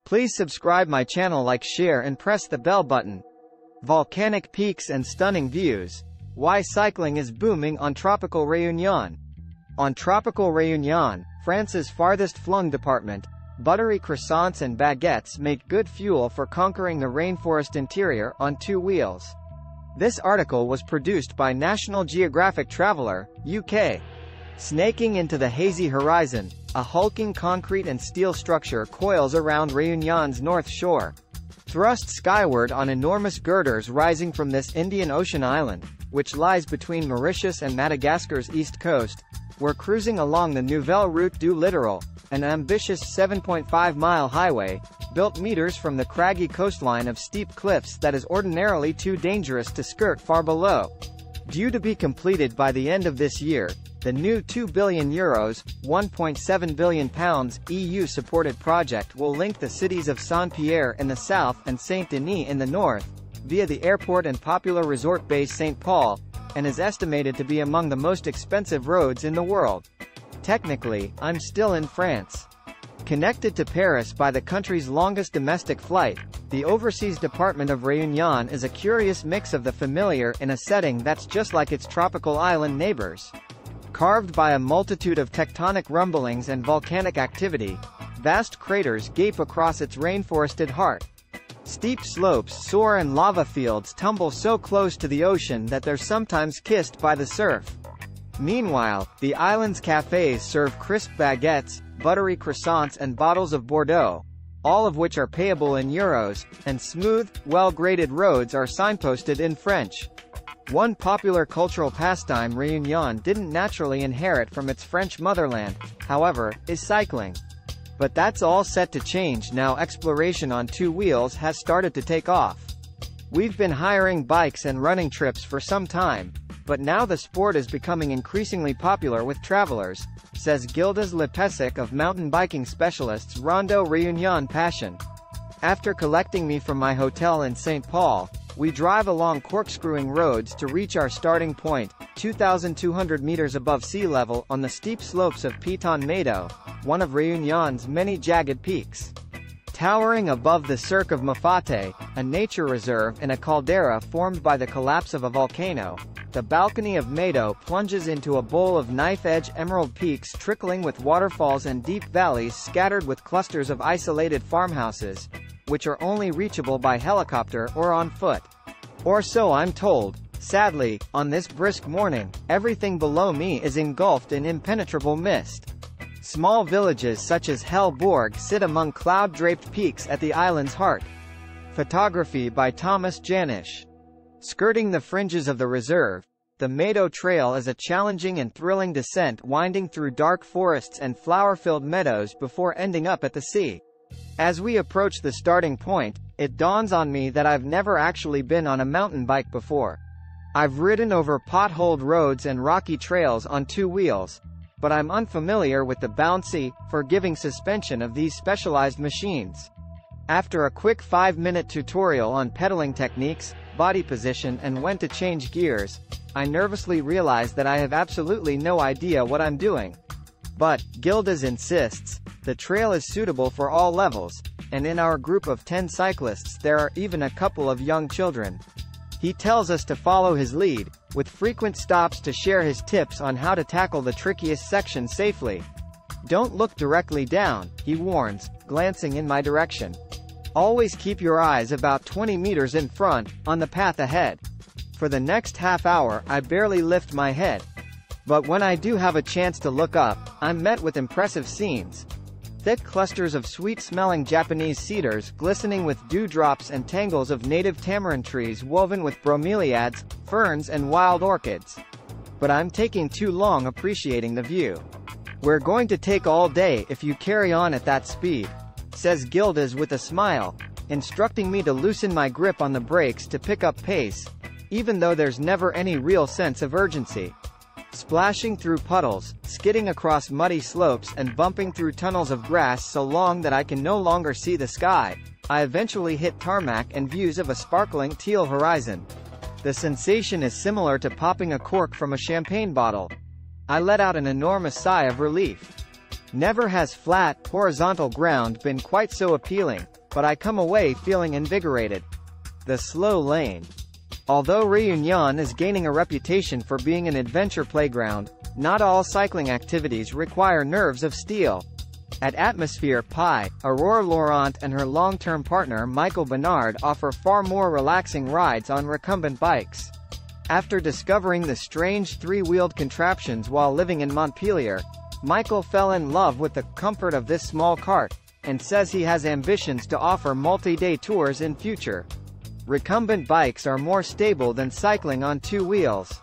Please subscribe my channel, like, share and press the bell button. Volcanic peaks and stunning views. Why cycling is booming on tropical Réunion. On tropical Réunion, France's farthest flung department, buttery croissants and baguettes make good fuel for conquering the rainforest interior on two wheels. This article was produced by National Geographic Traveler, UK. Snaking into the hazy horizon, a hulking concrete and steel structure coils around Réunion's north shore. Thrust skyward on enormous girders rising from this Indian Ocean island, which lies between Mauritius and Madagascar's east coast, we're cruising along the Nouvelle Route du Littoral, an ambitious 7.5-mile highway, built meters from the craggy coastline of steep cliffs that is ordinarily too dangerous to skirt far below. Due to be completed by the end of this year, the new €2 billion (£1.7 billion) EU-supported project will link the cities of Saint-Pierre in the south and Saint-Denis in the north, via the airport and popular resort base St. Paul, and is estimated to be among the most expensive roads in the world. Technically, I'm still in France. Connected to Paris by the country's longest domestic flight, the overseas department of Réunion is a curious mix of the familiar in a setting that's just like its tropical island neighbors. Carved by a multitude of tectonic rumblings and volcanic activity, vast craters gape across its rainforested heart. Steep slopes soar and lava fields tumble so close to the ocean that they're sometimes kissed by the surf. Meanwhile, the island's cafes serve crisp baguettes, buttery croissants and bottles of Bordeaux, all of which are payable in euros, and smooth, well-graded roads are signposted in French. One popular cultural pastime Réunion didn't naturally inherit from its French motherland, however, is cycling. But that's all set to change now exploration on two wheels has started to take off. We've been hiring bikes and running trips for some time, but now the sport is becoming increasingly popular with travelers, says Gildas Lepesic of mountain biking specialists Rondo Réunion Passion. After collecting me from my hotel in St. Paul, we drive along corkscrewing roads to reach our starting point, 2,200 meters above sea level on the steep slopes of Piton Meadow, one of Réunion's many jagged peaks. Towering above the Cirque of Mafate, a nature reserve and a caldera formed by the collapse of a volcano, the balcony of Meadow plunges into a bowl of knife-edge emerald peaks trickling with waterfalls and deep valleys scattered with clusters of isolated farmhouses, which are only reachable by helicopter or on foot. Or so I'm told. Sadly, on this brisk morning, everything below me is engulfed in impenetrable mist. Small villages such as Hellborg sit among cloud-draped peaks at the island's heart. Photography by Thomas Janisch. Skirting the fringes of the reserve, the Meadow Trail is a challenging and thrilling descent winding through dark forests and flower-filled meadows before ending up at the sea. As we approach the starting point, it dawns on me that I've never actually been on a mountain bike before. I've ridden over potholed roads and rocky trails on two wheels, but I'm unfamiliar with the bouncy, forgiving suspension of these specialized machines. After a quick 5-minute tutorial on pedaling techniques, body position and when to change gears, I nervously realize that I have absolutely no idea what I'm doing. But, Gildas insists, the trail is suitable for all levels, and in our group of 10 cyclists there are even a couple of young children. He tells us to follow his lead, with frequent stops to share his tips on how to tackle the trickiest section safely. Don't look directly down, he warns, glancing in my direction. Always keep your eyes about 20 meters in front, on the path ahead. For the next half hour I barely lift my head. But when I do have a chance to look up, I'm met with impressive scenes. Thick clusters of sweet-smelling Japanese cedars glistening with dewdrops and tangles of native tamarind trees woven with bromeliads, ferns and wild orchids. But I'm taking too long appreciating the view. We're going to take all day if you carry on at that speed, says Gildas with a smile, instructing me to loosen my grip on the brakes to pick up pace, even though there's never any real sense of urgency. Splashing through puddles, skidding across muddy slopes and bumping through tunnels of grass so long that I can no longer see the sky, I eventually hit tarmac and views of a sparkling teal horizon. The sensation is similar to popping a cork from a champagne bottle. I let out an enormous sigh of relief. Never has flat, horizontal ground been quite so appealing, but I come away feeling invigorated. The slow lane. Although Réunion is gaining a reputation for being an adventure playground, not all cycling activities require nerves of steel. At Atmosphere Pi, Aurore Laurent and her long-term partner Michael Bernard offer far more relaxing rides on recumbent bikes. After discovering the strange three-wheeled contraptions while living in Montpellier, Michael fell in love with the comfort of this small cart, and says he has ambitions to offer multi-day tours in future. Recumbent bikes are more stable than cycling on two wheels.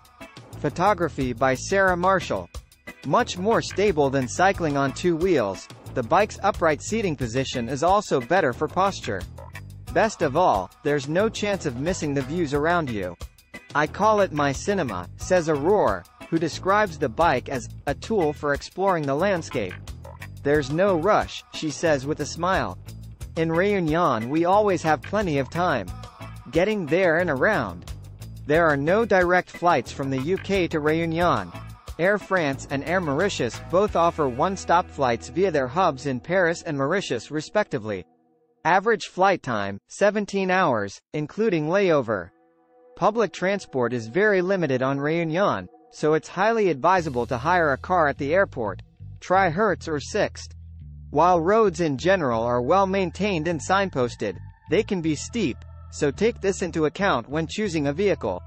Photography by Sarah Marshall. Much more stable than cycling on two wheels, the bike's upright seating position is also better for posture. Best of all, there's no chance of missing the views around you. I call it my cinema, says Aurore, who describes the bike as a tool for exploring the landscape. There's no rush, she says with a smile. In Réunion we always have plenty of time. Getting there and around. There are no direct flights from the UK to Réunion. Air France and Air Mauritius both offer one-stop flights via their hubs in Paris and Mauritius respectively. Average flight time, 17 hours, including layover. Public transport is very limited on Réunion, so it's highly advisable to hire a car at the airport. Try Hertz or Sixt. While roads in general are well maintained and signposted, they can be steep, so take this into account when choosing a vehicle.